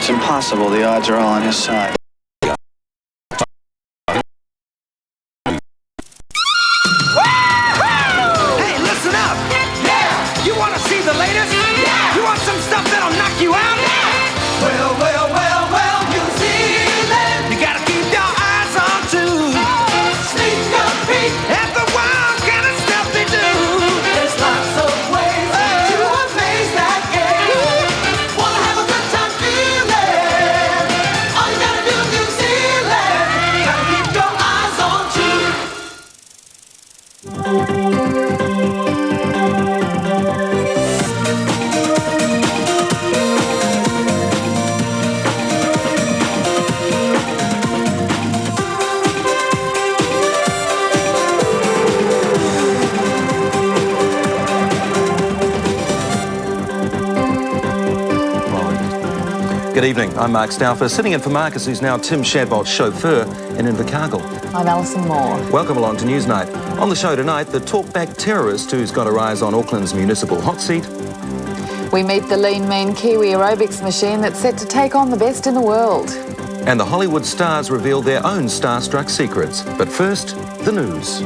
It's impossible. The odds are all on his side. Hey, listen up! Yeah! You want to see the latest? Yeah! You want some stuff that'll knock you out? Yeah! Well, New Zealand! You gotta keep your eyes on too. Sneak a peek at the wild kind of stuff they do. There's lots of ways to amaze that game. Wanna have a good time feeling? All you gotta do, New Zealand. Gotta keep your eyes on too. Good evening, I'm Mark Stauffer, sitting in for Marcus, who's now Tim Shadbolt's chauffeur in Invercargill. I'm Alison Moore. Welcome along to Newsnight. On the show tonight, the talkback terrorist who's got a rise on Auckland's municipal hot seat. We meet the lean, mean Kiwi aerobics machine that's set to take on the best in the world. And the Hollywood stars reveal their own starstruck secrets. But first, the news.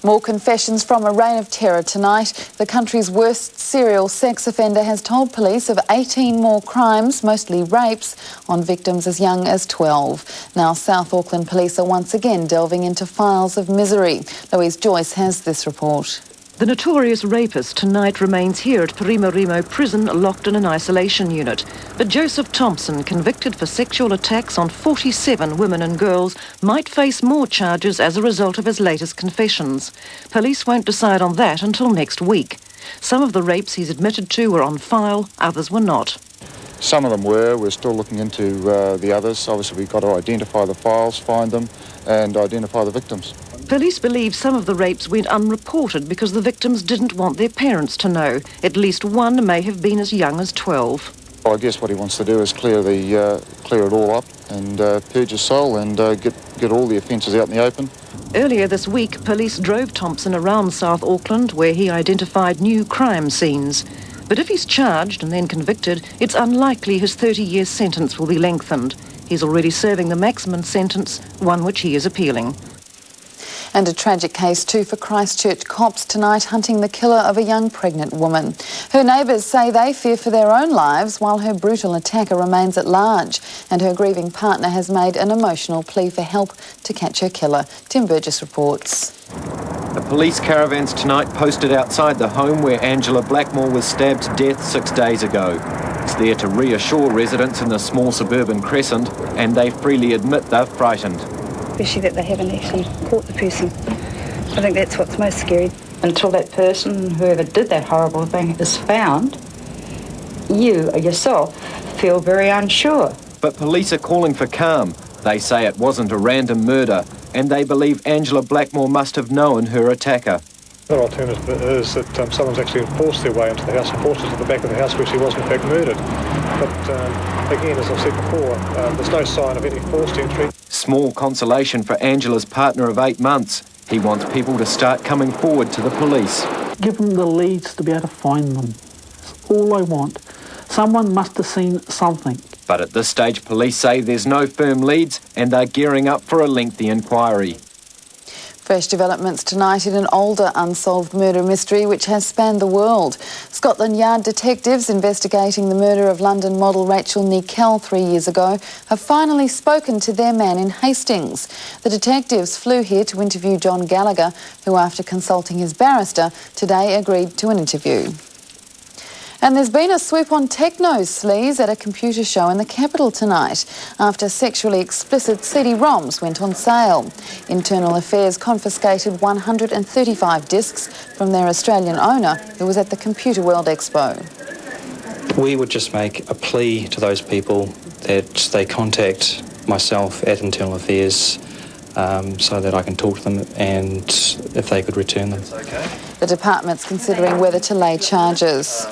More confessions from a reign of terror tonight. The country's worst serial sex offender has told police of 18 more crimes, mostly rapes, on victims as young as 12. Now South Auckland police are once again delving into files of misery. Louise Joyce has this report. The notorious rapist tonight remains here at Parimorimo Prison, locked in an isolation unit. But Joseph Thompson, convicted for sexual attacks on 47 women and girls, might face more charges as a result of his latest confessions. Police won't decide on that until next week. Some of the rapes he's admitted to were on file, others were not. Some of them were. We're still looking into the others. Obviously, we've got to identify the files, find them, and identify the victims. Police believe some of the rapes went unreported because the victims didn't want their parents to know. At least one may have been as young as 12. Well, I guess what he wants to do is clear it all up and purge his soul and get all the offences out in the open. Earlier this week, police drove Thompson around South Auckland where he identified new crime scenes. But if he's charged and then convicted, it's unlikely his 30-year sentence will be lengthened. He's already serving the maximum sentence, one which he is appealing. And a tragic case too for Christchurch cops tonight hunting the killer of a young pregnant woman. Her neighbours say they fear for their own lives while her brutal attacker remains at large, and her grieving partner has made an emotional plea for help to catch her killer. Tim Burgess reports. The police caravans tonight posted outside the home where Angela Blackmore was stabbed to death 6 days ago. It's there to reassure residents in the small suburban crescent, and they freely admit they're frightened. Especially that they haven't actually caught the person. I think that's what's most scary. Until that person, whoever did that horrible thing, is found, you yourself feel very unsure. But police are calling for calm. They say it wasn't a random murder, and they believe Angela Blackmore must have known her attacker. The alternative is that someone's actually forced their way into the house and forced her to the back of the house where she was in fact murdered. But again, as I've said before, there's no sign of any forced entry. Small consolation for Angela's partner of 8 months. He wants people to start coming forward to the police. Give them the leads to be able to find them. That's all I want. Someone must have seen something. But at this stage, police say there's no firm leads and they're gearing up for a lengthy inquiry. Fresh developments tonight in an older unsolved murder mystery which has spanned the world. Scotland Yard detectives investigating the murder of London model Rachel Nickell 3 years ago have finally spoken to their man in Hastings. The detectives flew here to interview John Gallagher, who, after consulting his barrister, today agreed to an interview. And there's been a swoop on techno sleaze at a computer show in the capital tonight after sexually explicit CD-ROMs went on sale. Internal Affairs confiscated 135 discs from their Australian owner, who was at the Computer World Expo. We would just make a plea to those people that they contact myself at Internal Affairs so that I can talk to them and if they could return them. The department's considering whether to lay charges.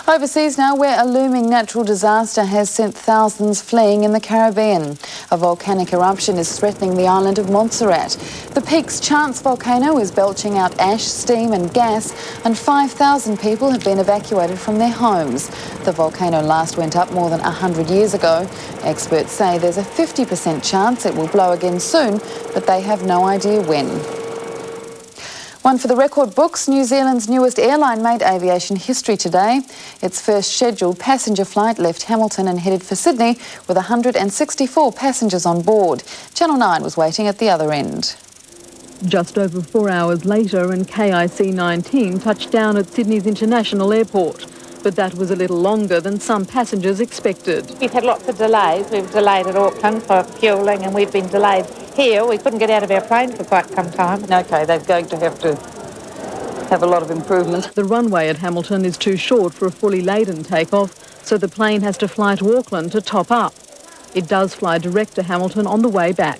Overseas now, where a looming natural disaster has sent thousands fleeing in the Caribbean. A volcanic eruption is threatening the island of Montserrat. The Peaks Chance volcano is belching out ash, steam and gas, and 5,000 people have been evacuated from their homes. The volcano last went up more than 100 years ago. Experts say there's a 50% chance it will blow again soon, but they have no idea when. One for the record books, New Zealand's newest airline made aviation history today. Its first scheduled passenger flight left Hamilton and headed for Sydney with 164 passengers on board. Channel 9 was waiting at the other end. Just over 4 hours later, and KIC 19 touched down at Sydney's International Airport. But that was a little longer than some passengers expected. We've had lots of delays. We've delayed at Auckland for fuelling, and we've been delayed here. We couldn't get out of our plane for quite some time. OK, they're going to have a lot of improvement. The runway at Hamilton is too short for a fully laden takeoff, so the plane has to fly to Auckland to top up. It does fly direct to Hamilton on the way back.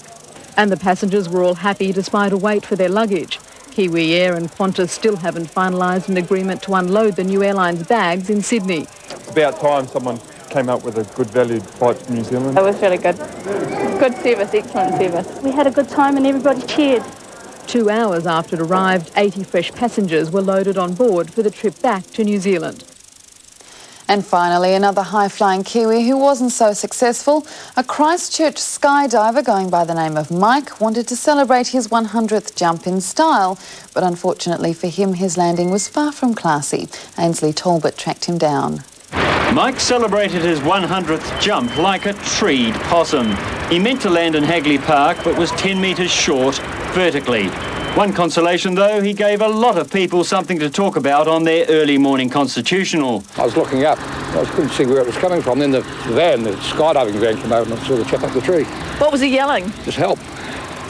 And the passengers were all happy despite a wait for their luggage. Kiwi Air and Qantas still haven't finalised an agreement to unload the new airline's bags in Sydney. It's about time someone came up with a good valued flight to New Zealand. It was really good. Good service, excellent service. We had a good time and everybody cheered. 2 hours after it arrived, 80 fresh passengers were loaded on board for the trip back to New Zealand. And finally, another high-flying Kiwi who wasn't so successful. A Christchurch skydiver going by the name of Mike wanted to celebrate his 100th jump in style, but unfortunately for him, his landing was far from classy. Ainsley Talbot tracked him down. Mike celebrated his 100th jump like a treed possum. He meant to land in Hagley Park, but was 10 metres short vertically. One consolation, though, he gave a lot of people something to talk about on their early morning constitutional. I was looking up. I couldn't see where it was coming from. Then the skydiving van came over and I saw the chap up the tree. What was he yelling? Just help.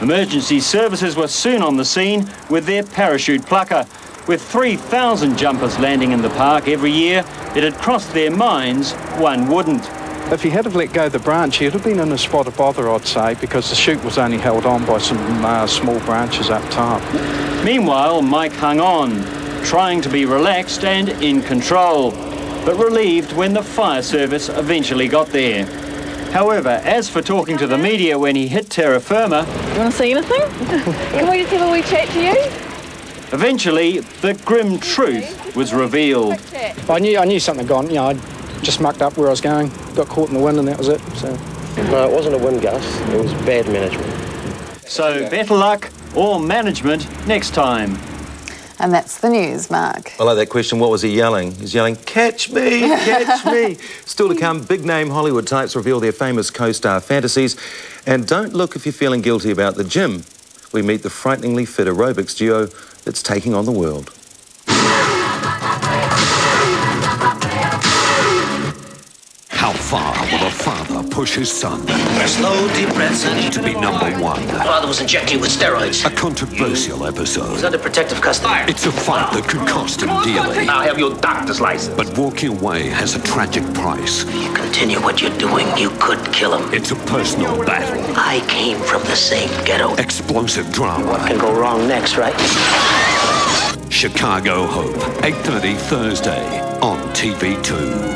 Emergency services were soon on the scene with their parachute plucker. With 3,000 jumpers landing in the park every year, it had crossed their minds one wouldn't. If he had have let go of the branch, he'd have been in a spot of bother, I'd say, because the chute was only held on by some small branches up top. Meanwhile, Mike hung on, trying to be relaxed and in control, but relieved when the fire service eventually got there. However, as for talking to the media when he hit terra firma... You want to see anything? Can we just have a wee chat to you? Eventually, the grim truth was revealed. I knew something had gone, I just mucked up where I was going, got caught in the wind and that was it. So. No, it wasn't a wind gust, it was bad management. So better luck or management next time. And that's the news, Mark. I like that question, what was he yelling? He's yelling, catch me, catch me. Still to come, big-name Hollywood types reveal their famous co-star fantasies. And don't look if you're feeling guilty about the gym. We meet the frighteningly fit aerobics duo that's taking on the world. How far will a father push his son? A slow, deep breaths in. To be number one. Father was injecting you with steroids. A controversial episode. He's under protective custody. It's a fight that could cost him dearly. I'll have your doctor's license. But walking away has a tragic price. If you continue what you're doing, you could kill him. It's a personal battle. I came from the same ghetto. Explosive drama. What can go wrong next, right? Chicago Hope, 8:30 Thursday on TV2.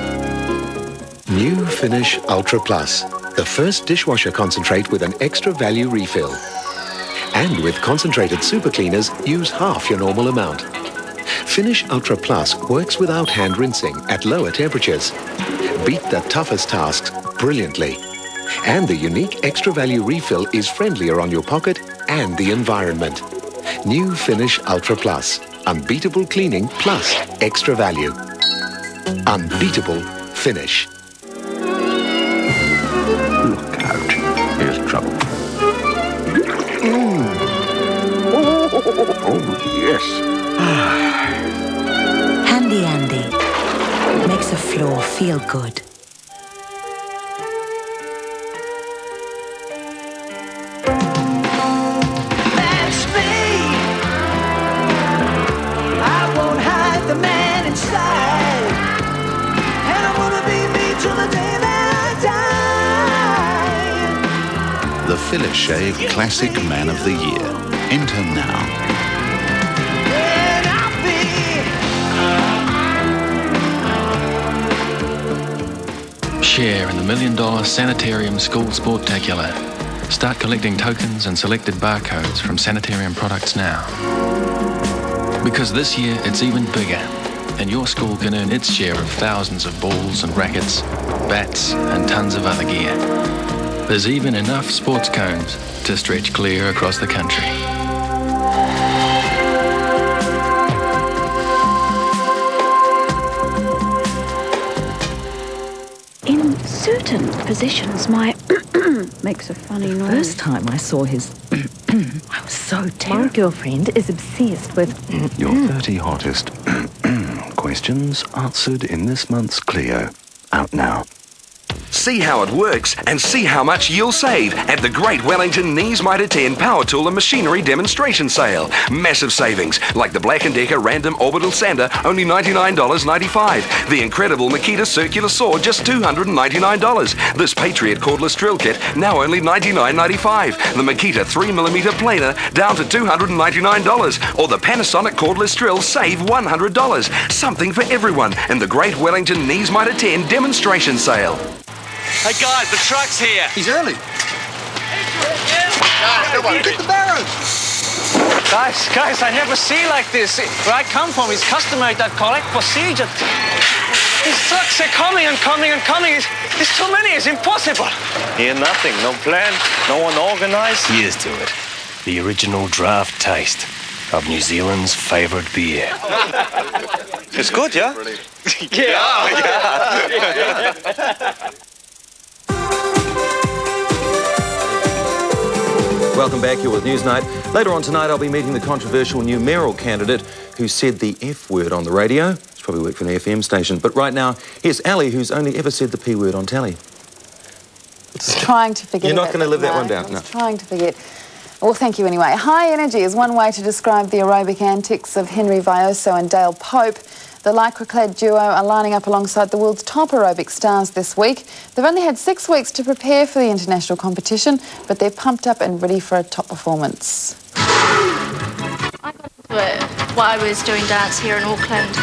New Finish Ultra Plus, the first dishwasher concentrate with an extra value refill. And with concentrated super cleaners, use half your normal amount. Finish Ultra Plus works without hand rinsing at lower temperatures. Beat the toughest tasks brilliantly. And the unique extra value refill is friendlier on your pocket and the environment. New Finish Ultra Plus. Unbeatable cleaning plus extra value. Unbeatable finish. Look out. Here's trouble. Oh, yes. Handy Andy makes a floor feel good. That's me. I won't hide the man inside. And I'm gonna be me till the day that I die. The Phyllis Shave Classic Man of the Year. Enter now. And I'll be share in the $1 million Sanitarium School Sportacular. Start collecting tokens and selected barcodes from Sanitarium products now. Because this year it's even bigger, and your school can earn its share of thousands of balls and rackets, bats and tons of other gear. There's even enough sports cones to stretch clear across the country. In certain positions, my makes a funny noise. First time I saw his I was so terrified. My girlfriend is obsessed with Your 30 hottest questions answered in this month's Clio. Out now. See how it works and see how much you'll save at the Great Wellington Knees Mitre 10 Power Tool and Machinery Demonstration Sale. Massive savings, like the Black & Decker Random Orbital Sander, only $99.95. The incredible Makita Circular Saw, just $299. This Patriot Cordless Drill Kit, now only $99.95. The Makita 3mm Planer, down to $299. Or the Panasonic Cordless Drill, save $100. Something for everyone in the Great Wellington Knees Mitre 10 Demonstration Sale. Hey guys, the truck's here. He's early. Come on, get the barrows. Guys, I never see like this. Where I come from is customary that correct procedure. These trucks are coming and coming and coming. It's too many, it's impossible. Here, nothing, no plan, no one organized. Here's to it. The original draft taste of New Zealand's favourite beer. It's good, yeah? Yeah. Welcome back, you're with Newsnight. Later on tonight, I'll be meeting the controversial new mayoral candidate who said the F word on the radio. He's probably worked for an FM station. But right now, here's Ali, who's only ever said the P word on telly. Trying to forget. You're not going to live that one down, I no. was trying to forget. Well, thank you anyway. High energy is one way to describe the aerobic antics of Henry Vioso and Dale Pope. The lycra-clad duo are lining up alongside the world's top aerobic stars this week. They've only had 6 weeks to prepare for the international competition, but they're pumped up and ready for a top performance. I got into it while I was doing dance here in Auckland.